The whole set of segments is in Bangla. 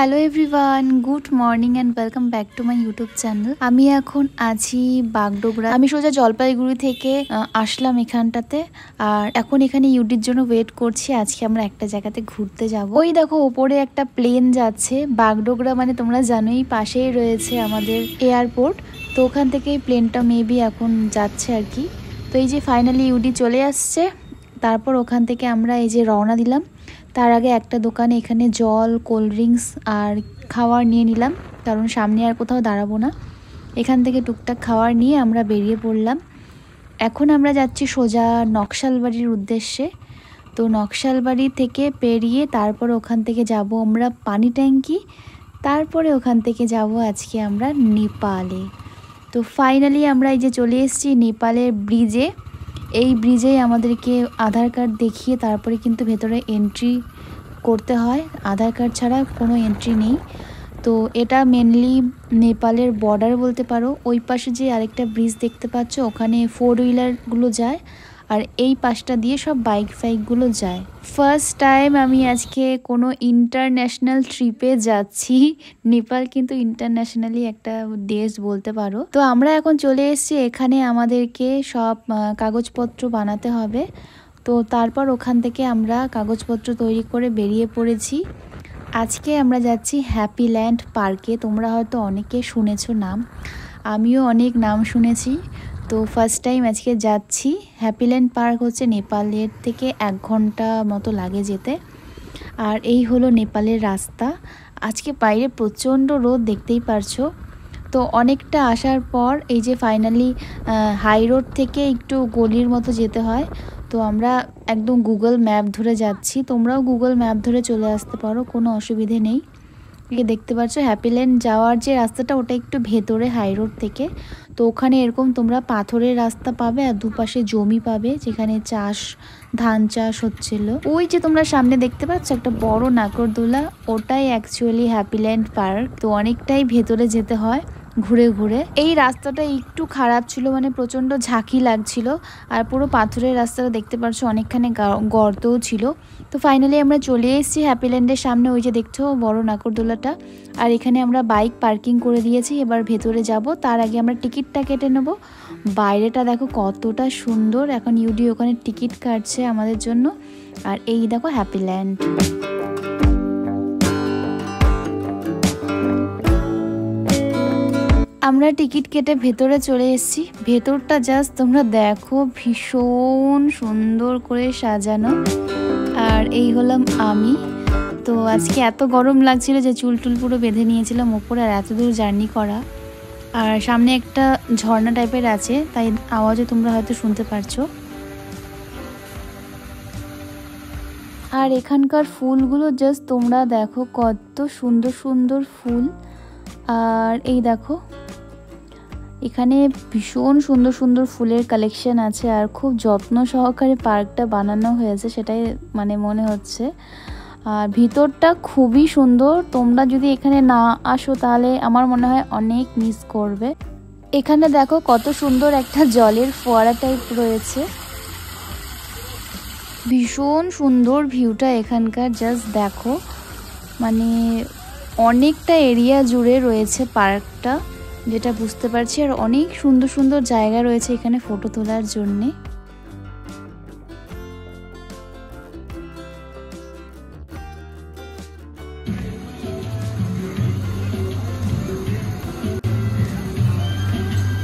Hello everyone, good morning and welcome back to my YouTube channel. আমি এখন আছি বাগডোগরা। আমি সোজা জলপাইগুড়ি থেকে আসলাম এখানটাতে, আর এখন এখানে ইউটির জন্য ওয়েট করছি। আজকে আমরা একটা জায়গাতে ঘুরতে যাব। ওই দেখো ওপরে একটা প্লেন যাচ্ছে। বাগডোগরা মানে তোমরা জানোই পাশেই রয়েছে আমাদের এয়ারপোর্ট, তো ওখান থেকেই প্লেনটা মেবি এখন যাচ্ছে আর কি। তো এই যে ফাইনালি ইউডি চলে আসছে, তারপর ওখান থেকে আমরা এই যে রওনা দিলাম। তার আগে একটা দোকানে এখানে জল, কোল্ড ড্রিঙ্কস আর খাবার নিয়ে নিলাম, কারণ সামনে আর কোথাও দাঁড়াবো না। এখান থেকে টুকটাক খাবার নিয়ে আমরা বেরিয়ে পড়লাম। এখন আমরা যাচ্ছি সোজা নকশালবাড়ির উদ্দেশ্যে। তো নকশালবাড়ি থেকে পেরিয়ে তারপর ওখান থেকে যাব আমরা পানি ট্যাঙ্কি, তারপরে ওখান থেকে যাব আজকে আমরা নেপালে। তো ফাইনালি আমরা এই যে চলে এসেছি নেপালের ব্রিজে। এই ব্রিজেই আমাদেরকে আধার কার্ড দেখিয়ে তারপরে কিন্তু ভেতরে এন্ট্রি করতে হয়। আধার কার্ড ছাড়া কোনো এন্ট্রি নেই। তো এটা মেনলি নেপালের বর্ডার বলতে পারো। ওই পাশে যে আরেকটা ব্রিজ দেখতে পাচ্ছ, ওখানে 4 হুইলারগুলো যায়, আর এই পাশটা দিয়ে সব বাইকগুলো যায়। ফার্স্ট টাইম আমি আজকে কোনো ইন্টারন্যাশনাল ট্রিপে যাচ্ছি। নেপাল কিন্তু ইন্টারন্যাশনালি একটা দেশ বলতে পারো। তো আমরা এখন চলে এসেছি এখানে, আমাদেরকে সব কাগজপত্র বানাতে হবে। তো তারপর ওখান থেকে আমরা কাগজপত্র তৈরি করে বেরিয়ে পড়েছি। আজকে আমরা যাচ্ছি হ্যাপিল্যান্ড পার্কে। তোমরা হয়তো অনেকে শুনেছো নাম, আমিও অনেক নাম শুনেছি। তো ফার্স্ট টাইম আজকে যাচ্ছি। হ্যাপিল্যান্ড পার্ক হচ্ছে নেপালের থেকে 1 ঘন্টা মতো লাগে যেতে। আর এই হলো নেপালের রাস্তা। আজকে বাইরে প্রচণ্ড রোদ, দেখতেই পারছো। তো অনেকটা আসার পর এই যে ফাইনালি হাই রোড থেকে একটু গলির মতো যেতে হয়। তো আমরা একদম গুগল ম্যাপ ধরে যাচ্ছি। তোমরাও গুগল ম্যাপ ধরে চলে আসতে পারো, কোনো অসুবিধে নেই। একে দেখতে পাচ্ছ হ্যাপিল্যান্ড যাওয়ার যে রাস্তাটা, ওটা একটু ভেতরে হাই রোড থেকে। তো ওখানে এরকম তোমরা পাথরের রাস্তা পাবে আর দুপাশে জমি পাবে যেখানে ধান চাষ হচ্ছিল। ওই যে তোমরা সামনে দেখতে পাচ্ছ একটা বড় নাগরদোলা, ওটাই অ্যাকচুয়ালি হ্যাপিল্যান্ড পার্ক। তো অনেকটাই ভেতরে যেতে হয় ঘুরে ঘুরে। এই রাস্তাটা একটু খারাপ ছিল, মানে প্রচণ্ড ঝাঁকি লাগছিল, আর পুরো পাথরের রাস্তাটা দেখতে পাচ্ছ অনেকখানি গর্তও ছিল। তো ফাইনালি আমরা চলে এসেছি হ্যাপিল্যান্ডের সামনে। ওই যে দেখছো বড় নাগরদোলাটা, আর এখানে আমরা বাইক পার্কিং করে দিয়েছি। এবার ভেতরে যাব, তার আগে আমরা টিকিটটা কেটে নেব। বাইরেটা দেখো কতটা সুন্দর। এখন ইউডি ওখানে টিকিট কাটছে আমাদের জন্য। আর এই দেখো হ্যাপিল্যান্ড। আমরা টিকিট কেটে ভেতরে চলে এসেছি। ভেতরটা জাস্ট তোমরা দেখো, ভীষণ সুন্দর করে সাজানো। আর এই হলাম আমি। তো আজকে এত গরম লাগছিল যে চুল পুরো বেঁধে নিয়েছিলাম ওপরে, আর এত দূর জার্নি করা। আর সামনে একটা ঝর্ণা টাইপের আছে, তাই আওয়াজও তোমরা হয়তো শুনতে পারছো। আর এখানকার ফুলগুলো জাস্ট তোমরা দেখো, কত সুন্দর সুন্দর ফুল। আর এই দেখো এখানে ভীষণ সুন্দর সুন্দর ফুলের কালেকশন আছে, আর খুব যত্ন সহকারে পার্কটা বানানো হয়েছে, সেটাই মানে মনে হচ্ছে। আর ভিতরটা খুবই সুন্দর। তোমরা যদি এখানে না আসো তাহলে আমার মনে হয় অনেক মিস করবে। এখানে দেখো কত সুন্দর একটা জলের ফোয়ারা টাইপ রয়েছে, ভীষণ সুন্দর ভিউটা এখানকার। জাস্ট দেখো, মানে অনেকটা এরিয়া জুড়ে রয়েছে পার্কটা, যেটা বুঝতে পারছি। আর অনেক সুন্দর সুন্দর জায়গা রয়েছে এখানে ফটো তোলার জন্যে।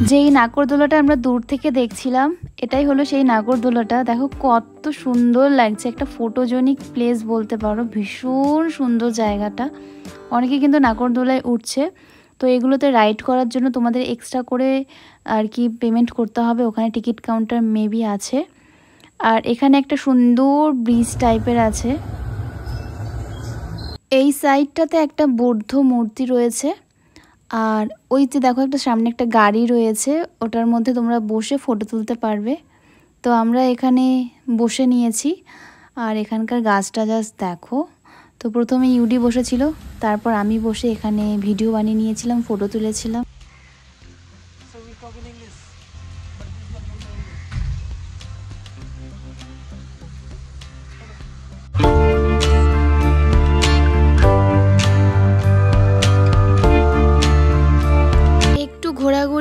যেই নাগরদোলাটা আমরা দূর থেকে দেখছিলাম, এটাই হলো সেই নাগরদোলাটা। দেখো কত সুন্দর লাগছে, একটা ফটোজেনিক প্লেস বলতে পারো। ভীষণ সুন্দর জায়গাটা। অনেকে কিন্তু নাগরদোলায় উঠছে। তো এগুলোতে রাইড করার জন্য তোমাদের এক্সট্রা করে আর কি পেমেন্ট করতে হবে। ওখানে টিকিট কাউন্টার মেবি আছে। আর এখানে একটা সুন্দর ব্রিজ টাইপের আছে। এই সাইডটাতে একটা বৌদ্ধ মূর্তি রয়েছে। আর ওই যে দেখো একটা সামনে একটা গাড়ি রয়েছে, ওটার মধ্যে তোমরা বসে ফটো তুলতে পারবে। তো আমরা এখানে বসে নিয়েছি। আর এখানকার গাছটা জাস্ট দেখো। তো প্রথমে ইউডি বসেছিল, তারপর আমি বসে এখানে ভিডিও বানিয়ে নিয়েছিলাম, ফটো তুলেছিলাম।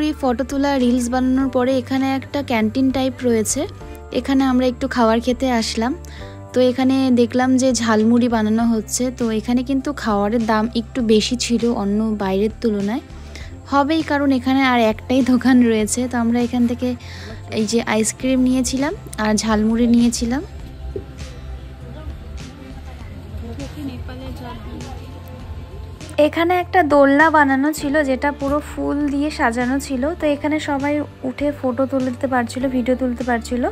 ঘোরাঘুরি, ফটো তোলা, রিলস বানানোর পরে এখানে একটা ক্যান্টিন টাইপ রয়েছে, এখানে আমরা একটু খাবার খেতে আসলাম। তো এখানে দেখলাম যে ঝালমুড়ি বানানো হচ্ছে। তো এখানে কিন্তু খাবারের দাম একটু বেশি ছিল অন্য বাইরের তুলনায়, হবেই কারণ এখানে আর একটাই দোকান রয়েছে। তো আমরা এখান থেকে এই যে আইসক্রিম নিয়েছিলাম আর ঝালমুড়ি নিয়েছিলাম। এখানে একটা দোলনা বানানো ছিল যেটা পুরো ফুল দিয়ে সাজানো ছিল। তো এখানে সবাই উঠে ফটো তুলতে পারছিল, ভিডিও তুলতে পারছিল।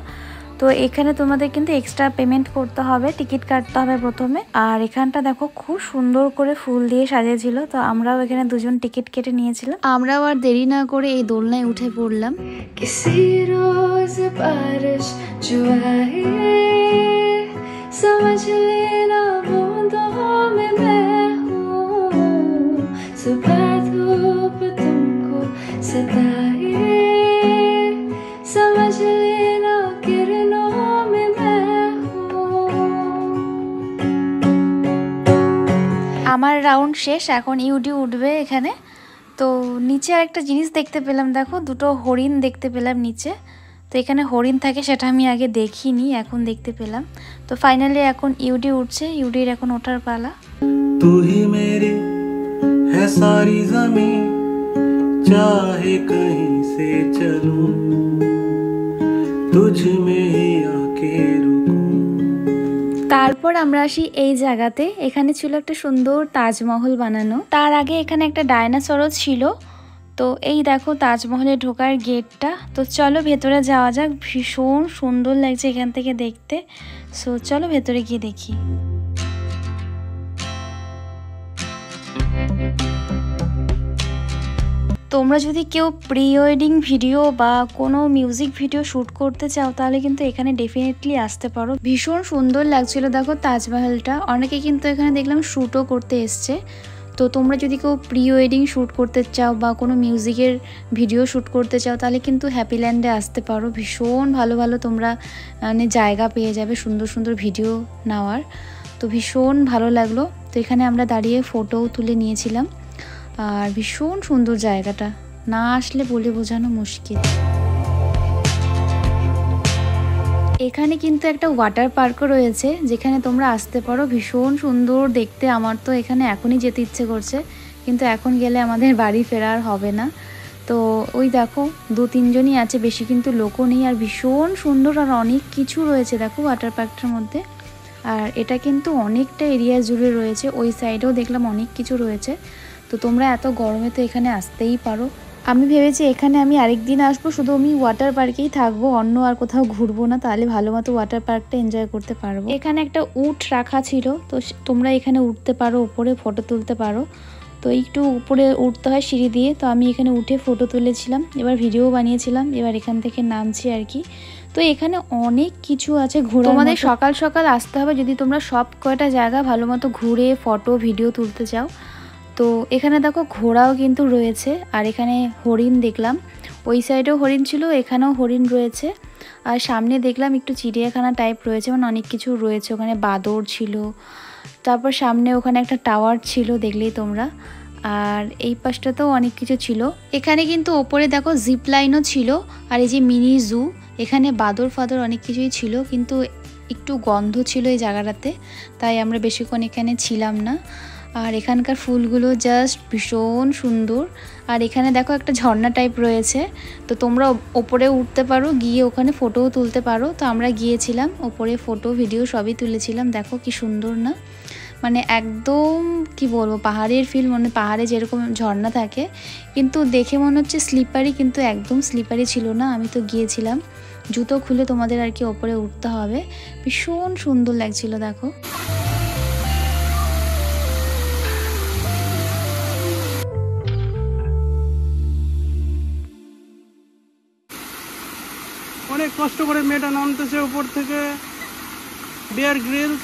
তো এখানে তোমাদের কিন্তু এক্সট্রা পেমেন্ট করতে হবে, টিকিট কাটতে হবে প্রথমে। আর এখানটা দেখো খুব সুন্দর করে ফুল দিয়ে সাজিয়েছিল। তো আমরাও এখানে দুজন টিকিট কেটে নিয়েছিলাম। আমরাও আর দেরি না করে এই দোলনায় উঠে পড়লাম। আমার রাউন্ড শেষ, এখন ইউডি উঠবে এখানে। তো নিচে আরেকটা জিনিস দেখতে পেলাম, দেখো দুটো হরিণ দেখতে পেলাম নিচে। তো এখানে হরিণ থাকে সেটা আমি আগে দেখিনি, এখন দেখতে পেলাম। তো ফাইনালি এখন ইউডি উঠছে, ইউডির এখন ওঠার পালা। तू ही मेरी है सारी ज़मीं, चाहे कहीं से चलूं, तुझ में ही आके रुकूं। তারপর আমরা আসি এই জায়গাতে, এখানে ছিল একটা সুন্দর তাজমহল বানানো। তার আগে এখানে একটা ডায়নোসরও ছিল। তো এই দেখো তাজমহলে ঢোকার গেটটা। তো চলো ভেতরে যাওয়া যাক, ভীষণ সুন্দর লাগছে এখান থেকে দেখতে। সো চলো ভেতরে গিয়ে দেখি। তোমরা যদি কেউ প্রি ওয়েডিং ভিডিও বা কোনো মিউজিক ভিডিও শ্যুট করতে চাও তাহলে কিন্তু এখানে ডেফিনেটলি আসতে পারো। ভীষণ সুন্দর লাগছিল দেখো তাজমহলটা। অনেকে কিন্তু এখানে দেখলাম শ্যুটও করতে এসছে। তো তোমরা যদি কেউ প্রি ওয়েডিং শ্যুট করতে চাও বা কোনো মিউজিকের ভিডিও শ্যুট করতে চাও তাহলে কিন্তু হ্যাপিল্যান্ডে আসতে পারো। ভীষণ ভালো ভালো তোমরা মানে জায়গা পেয়ে যাবে সুন্দর সুন্দর ভিডিও নেওয়ার। তো ভীষণ ভালো লাগলো। তো এখানে আমরা দাঁড়িয়ে ফটোও তুলে নিয়েছিলাম। আর ভীষণ সুন্দর জায়গাটা, না আসলে বলে বোঝানো মুশকিল। এখানে কিন্তু একটা ওয়াটার পার্কও রয়েছে যেখানে তোমরা আসতে পারো। ভীষণ সুন্দর দেখতে, আমার তো এখানে এখনই যেতে ইচ্ছে করছে, কিন্তু এখন গেলে আমাদের বাড়ি ফেরার হবে না। তো ওই দেখো 2-3জনই আছে, বেশি কিন্তু লোকও নেই। আর ভীষণ সুন্দর আর অনেক কিছু রয়েছে দেখো ওয়াটার পার্কটার মধ্যে। আর এটা কিন্তু অনেকটা এরিয়া জুড়ে রয়েছে, ওই সাইডেও দেখলাম অনেক কিছু রয়েছে। তো তোমরা এত গরমে তো এখানে আসতেই পারো। আমি ভেবেছি এখানে আমি আরেকদিন আসবো, শুধু আমি ওয়াটার পার্কেই থাকবো, অন্য আর কোথাও ঘুরবো না, তাহলে ভালো মতো ওয়াটার পার্কটা এনজয় করতে পারবো। এখানে একটা উট রাখা ছিল, তো তোমরা এখানে উঠতে পারো, উপরে ফটো তুলতে পারো। তো একটু উপরে উঠতে হয় সিঁড়ি দিয়ে। তো আমি এখানে উঠে ফটো তুলেছিলাম, এবার ভিডিও বানিয়েছিলাম, এবার এখান থেকে নামছি আর কি। তো এখানে অনেক কিছু আছে ঘোরা। তোমাদের সকাল সকাল আসতে হবে যদি তোমরা সব কয়টা জায়গা ভালো মতো ঘুরে ফটো ভিডিও তুলতে চাও। তো এখানে দেখো ঘোড়াও কিন্তু রয়েছে। আর এখানে হরিণ দেখলাম, ওই সাইডেও হরিণ ছিল, এখানেও হরিণ রয়েছে। আর সামনে দেখলাম একটু চিড়িয়াখানা টাইপ রয়েছে, মানে অনেক কিছু রয়েছে। ওখানে বাদর ছিল, তারপর সামনে ওখানে একটা টাওয়ার ছিল, দেখলেই তোমরা। আর এই পাশটাতেও অনেক কিছু ছিল। এখানে কিন্তু ওপরে দেখো জিপ লাইনও ছিল। আর এই যে মিনি জু, এখানে বাদর ফাদর অনেক কিছুই ছিল, কিন্তু একটু গন্ধ ছিল এই জায়গাটাতে, তাই আমরা বেশিক্ষণ এখানে ছিলাম না। আর এখানকার ফুলগুলো জাস্ট ভীষণ সুন্দর। আর এখানে দেখো একটা ঝর্ণা টাইপ রয়েছে, তো তোমরা ওপরে উঠতে পারো, গিয়ে ওখানে ফটোও তুলতে পারো। তো আমরা গিয়েছিলাম ওপরে, ফটো ভিডিও সবই তুলেছিলাম। দেখো কি সুন্দর না, মানে একদম কি বলবো পাহাড়ের ফিল, মানে পাহাড়ে যেরকম ঝর্ণা থাকে কিন্তু দেখে মনে হচ্ছে স্লিপারি, কিন্তু একদম স্লিপারি ছিল না। আমি তো গিয়েছিলাম, জুতো খুলে তোমাদের আর কি ওপরে উঠতে হবে। ভীষণ সুন্দর লাগছিল দেখো। অনেক কষ্ট করে মেয়েটা নামতেছে উপর থেকে, বিয়ার গ্রিলস।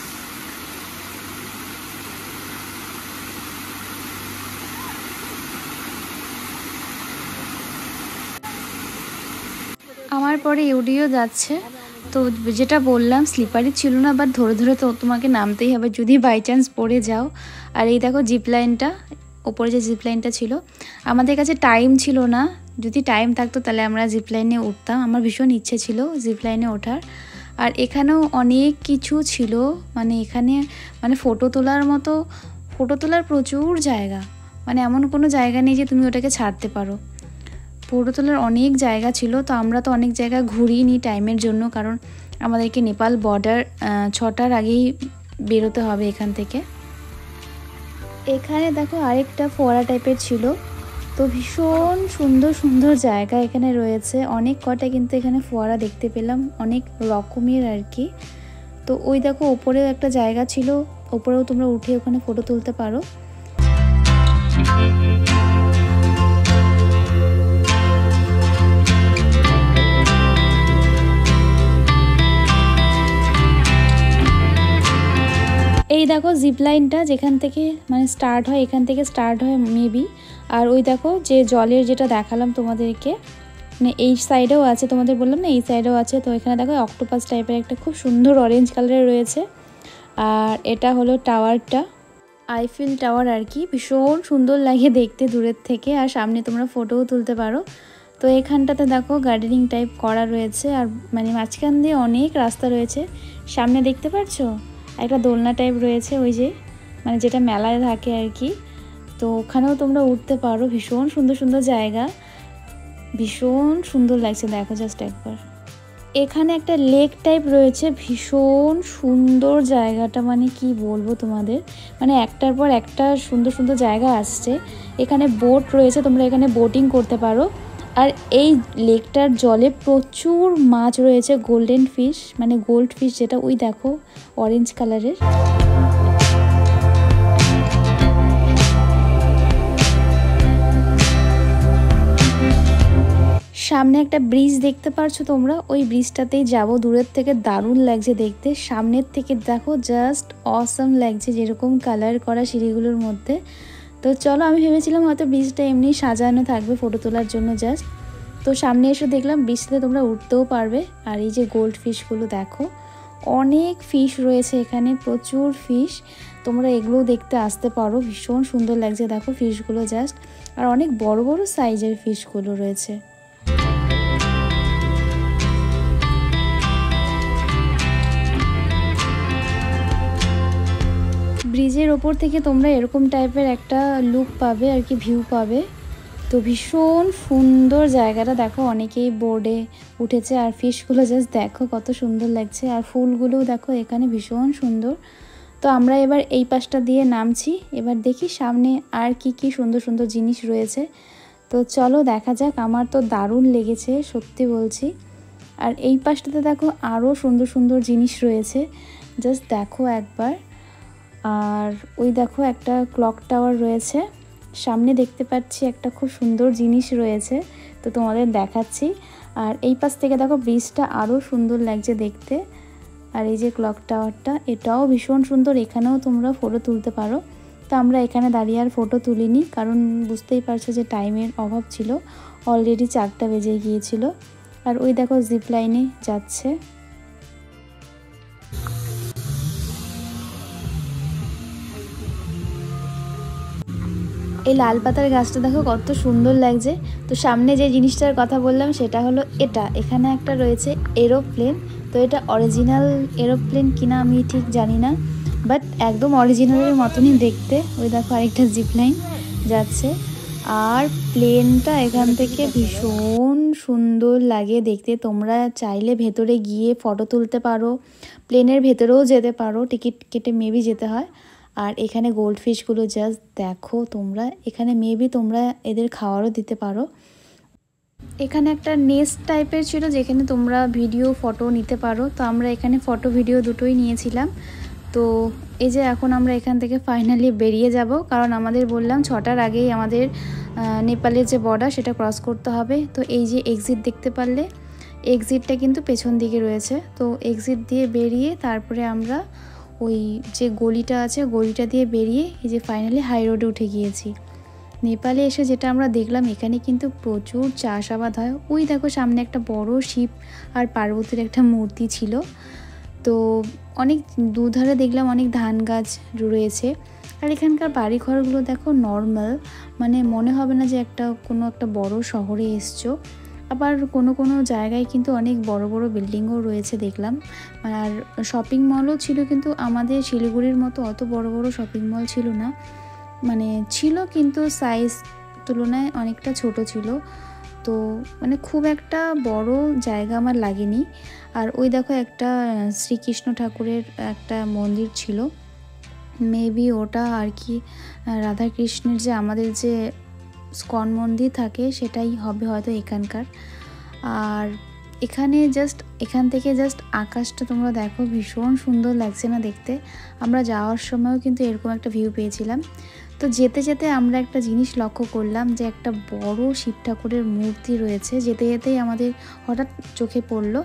আমার পরে ইউডিও যাচ্ছে। তো যেটা বললাম স্লিপারি ছিল না, বাট ধরে ধরে তো তোমাকে নামতেই হবে যদি বাই চান্স পড়ে যাও। আর এই দেখো জিপ লাইনটা, ওপরে যে জিপ লাইনটা ছিল, আমাদের কাছে টাইম ছিল না, যদি টাইম থাকতো তাহলে আমরা জিপলাইনে উঠতাম। আমার ভীষণ ইচ্ছে ছিল জিপলাইনে ওঠার। আর এখানেও অনেক কিছু ছিল, মানে এখানে মানে ফটো তোলার প্রচুর জায়গা, মানে এমন কোনো জায়গা নেই যে তুমি ওটাকে ছাড়তে পারো। ফটো তোলার অনেক জায়গা ছিল। তো আমরা তো অনেক জায়গা ঘুরিনি টাইমের জন্য, কারণ আমাদেরকে নেপাল বর্ডার 6টার আগেই বেরোতে হবে এখান থেকে। এখানে দেখো আরেকটা ফোয়ারা টাইপের ছিল, তো ভীষণ সুন্দর সুন্দর জায়গা এখানে রয়েছে, অনেক কটা কিন্তু এখানে ফোয়ারা দেখতে পেলাম, অনেক রকমের আর কি। তো ওই দেখো ওপরেও একটা জায়গা ছিল, ওপরেও তোমরা উঠে ওখানে ফটো তুলতে পারো। এই দেখো জিপলাইনটা যেখান থেকে মানে স্টার্ট হয়, এখান থেকে স্টার্ট হয় মেবি। আর ওই দেখো যে জলের যেটা দেখালাম তোমাদেরকে, মানে এই সাইডেও আছে, তোমাদের বললাম না এই সাইডেও আছে। তো এখানে দেখো অক্টোপাস টাইপের একটা খুব সুন্দর অরেঞ্জ কালারের রয়েছে। আর এটা হলো টাওয়ারটা, আইফেল টাওয়ার আর কি, ভীষণ সুন্দর লাগে দেখতে দূরের থেকে। আর সামনে তোমরা ফটোও তুলতে পারো। তো এখানটাতে দেখো গার্ডেনিং টাইপ করা রয়েছে, আর মানে মাঝখান দিয়ে অনেক রাস্তা রয়েছে। সামনে দেখতে পাচ্ছ একটা দোলনা টাইপ রয়েছে, ওই যে মানে যেটা মেলায় থাকে আর কি। তো ওখানেও তোমরা উঠতে পারো, ভীষণ সুন্দর সুন্দর জায়গা, ভীষণ সুন্দর লাগছে দেখো জাস্ট একবার। এখানে একটা লেক টাইপ রয়েছে, ভীষণ সুন্দর জায়গাটা, মানে কি বলবো তোমাদের, মানে একটার পর একটা সুন্দর সুন্দর জায়গা আসছে। এখানে বোট রয়েছে, তোমরা এখানে বোটিং করতে পারো। আর এই লেকটার জলে প্রচুর মাছ রয়েছে, গোল্ডেন ফিশ, মানে গোল্ড ফিশ যেটা, ওই দেখো অরেঞ্জ কালারের। সামনে একটা ব্রিজ দেখতে পারছো তোমরা, ওই ব্রিজটাতেই যাব। দূরের থেকে দারুণ লাগছে দেখতে, সামনের থেকে দেখো জাস্ট অসাম লাগছে, যেরকম কালার করা সিঁড়িগুলোর মধ্যে। তো চলো, আমি ভেবেছিলাম হয়তো ব্রিজটা এমনি সাজানো থাকবে ফটো তোলার জন্য জাস্ট। তো সামনে এসে দেখলাম ব্রিজটাতে তোমরা উঠতেও পারবে। আর এই যে গোল্ড ফিশগুলো দেখো, অনেক ফিশ রয়েছে এখানে, প্রচুর ফিশ, তোমরা এগুলোও দেখতে আসতে পারো। ভীষণ সুন্দর লাগছে দেখো ফিশগুলো জাস্ট, আর অনেক বড় বড় সাইজের ফিশগুলো রয়েছে। ব্রিজের ওপর থেকে তোমরা এরকম টাইপের একটা লুক পাবে আর কি, ভিউ পাবে। তো ভীষণ সুন্দর জায়গাটা দেখো, অনেকেই বোর্ডে উঠেছে। আর ফিশগুলো জাস্ট দেখো কত সুন্দর লাগছে, আর ফুলগুলোও দেখো এখানে ভীষণ সুন্দর। তো আমরা এবার এই পাশটা দিয়ে নামছি, এবার দেখি সামনে আর কি কি সুন্দর সুন্দর জিনিস রয়েছে। তো চলো দেখা যাক, আমার তো দারুণ লেগেছে সত্যি বলছি। আর এই পাশটাতে দেখো আরও সুন্দর সুন্দর জিনিস রয়েছে, জাস্ট দেখো একবার। আর ওই দেখো একটা ক্লক টাওয়ার রয়েছে, সামনে দেখতে পাচ্ছি একটা খুব সুন্দর জিনিস রয়েছে, তো তোমাদের দেখাচ্ছি। আর এই পাশ থেকে দেখো ব্রিজটা আরও সুন্দর লাগছে দেখতে। আর এই যে ক্লক টাওয়ারটা, এটাও ভীষণ সুন্দর, এখানেও তোমরা ফটো তুলতে পারো। তো আমরা এখানে দাঁড়িয়ে আর ফটো তুলিনি, কারণ বুঝতেই পারছো যে টাইমের অভাব ছিল, অলরেডি 4টা বেজে গিয়েছিল। আর ওই দেখো জিপ লাইনে যাচ্ছে। এই লাল পাতার গাছটা দেখো কত সুন্দর লাগছে। তো সামনে যে জিনিসটার কথা বললাম সেটা হলো এটা, এখানে একটা রয়েছে এরোপ্লেন। তো এটা অরিজিনাল এরোপ্লেন কিনা আমি ঠিক জানি না, বাট একদম অরিজিনালের মতনই দেখতে। ওই দেখো আরেকটা জিপ লাইন যাচ্ছে। আর প্লেনটা এখান থেকে ভীষণ সুন্দর লাগে দেখতে, তোমরা চাইলে ভেতরে গিয়ে ফটো তুলতে পারো, প্লেনের ভেতরেও যেতে পারো, টিকিট কেটে মেবি যেতে হয়। আর এখানে গোল্ড ফিশগুলো জাস্ট দেখো তোমরা, এখানে মেবি তোমরা এদের খাওয়ারও দিতে পারো। এখানে একটা নেস্ট টাইপের ছিল যেখানে তোমরা ভিডিও ফটো নিতে পারো। তো আমরা এখানে ফটো ভিডিও দুটোই নিয়েছিলাম। তো এই যে এখন আমরা এখান থেকে ফাইনালি বেরিয়ে যাব, কারণ আমাদের বললাম 6টার আগেই আমাদের নেপালের যে বর্ডার সেটা ক্রস করতে হবে। তো এই যে এক্সিট দেখতে পারলে, এক্সিটটা কিন্তু পেছন দিকে রয়েছে। তো এক্সিট দিয়ে বেরিয়ে তারপরে আমরা ওই যে গলিটা আছে, গলিটা দিয়ে বেরিয়ে এই যে ফাইনালি হাই রোডে উঠে গিয়েছি। নেপালে এসে যেটা আমরা দেখলাম, এখানে কিন্তু প্রচুর চাষাবাদ হয়। ওই দেখো সামনে একটা বড় শিব আর পার্বতীর একটা মূর্তি ছিল। তো অনেক দুধারে দেখলাম অনেক ধান গাছ রয়েছে। আর এখানকার বাড়ি ঘরগুলো দেখো নর্মাল, মানে মনে হবে না যে কোনো একটা বড় শহরে এসছো। আবার কোনো কোনো জায়গায় কিন্তু অনেক বড় বড় বিল্ডিংও রয়েছে দেখলাম। আর শপিং মলও ছিল, কিন্তু আমাদের শিলিগুড়ির মতো অত বড় বড় শপিং মল ছিল না, মানে ছিল কিন্তু সাইজ তুলনায় অনেকটা ছোট ছিল। তো মানে খুব একটা বড় জায়গা আমার লাগেনি। আর ওই দেখো একটা শ্রীকৃষ্ণ ঠাকুরের একটা মন্দির ছিল, মেবি ওটা আর কি রাধাকৃষ্ণের যে আমাদের যে স্কন মন্দির থাকে সেটাই হবে হয়তো এখানকার। আর এখান থেকে জাস্ট আকাশটা তোমরা দেখো, ভীষণ সুন্দর লাগছে না দেখতে। আমরা যাওয়ার সময়ও কিন্তু এরকম একটা ভিউ পেয়েছিলাম। তো যেতে যেতে আমরা একটা জিনিস লক্ষ্য করলাম যে একটা বড় শিব ঠাকুরের মূর্তি রয়েছে, যেতে যেতেই আমাদের হঠাৎ চোখে পড়লো।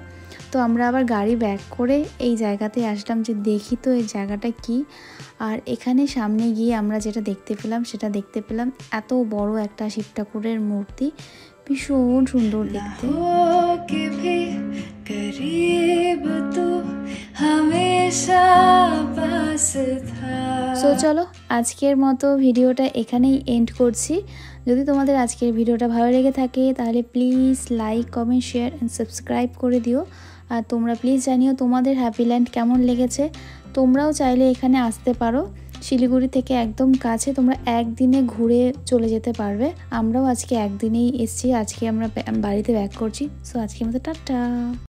তো আমরা আবার গাড়ি ব্যাক করে এই জায়গাতে আসলাম যে দেখি তো এই জায়গাটা কি। আর এখানে সামনে গিয়ে আমরা যেটা দেখতে পেলাম এত বড় একটা শিব ঠাকুরের মূর্তি, ভীষণ সুন্দর দেখতে। সো চলো আজকের মতো ভিডিওটা এখানেই এন্ড করছি। যদি তোমাদের আজকের ভিডিওটা ভালো লেগে থাকে তাহলে please like, comment, share and subscribe করে দিও। আর তোমরা প্লিজ জানিও তোমাদের হ্যাপিল্যান্ড কেমন লেগেছে। তোমরাও চাইলে এখানে আসতে পারো, শিলিগুড়ি থেকে একদম কাছে, তোমরা একদিনে ঘুরে চলে যেতে পারবে। আমরাও আজকে একদিনেই এসেছি, আজকে আমরা বাড়িতে ব্যাক করছি। সো আজকের মতো টাটা।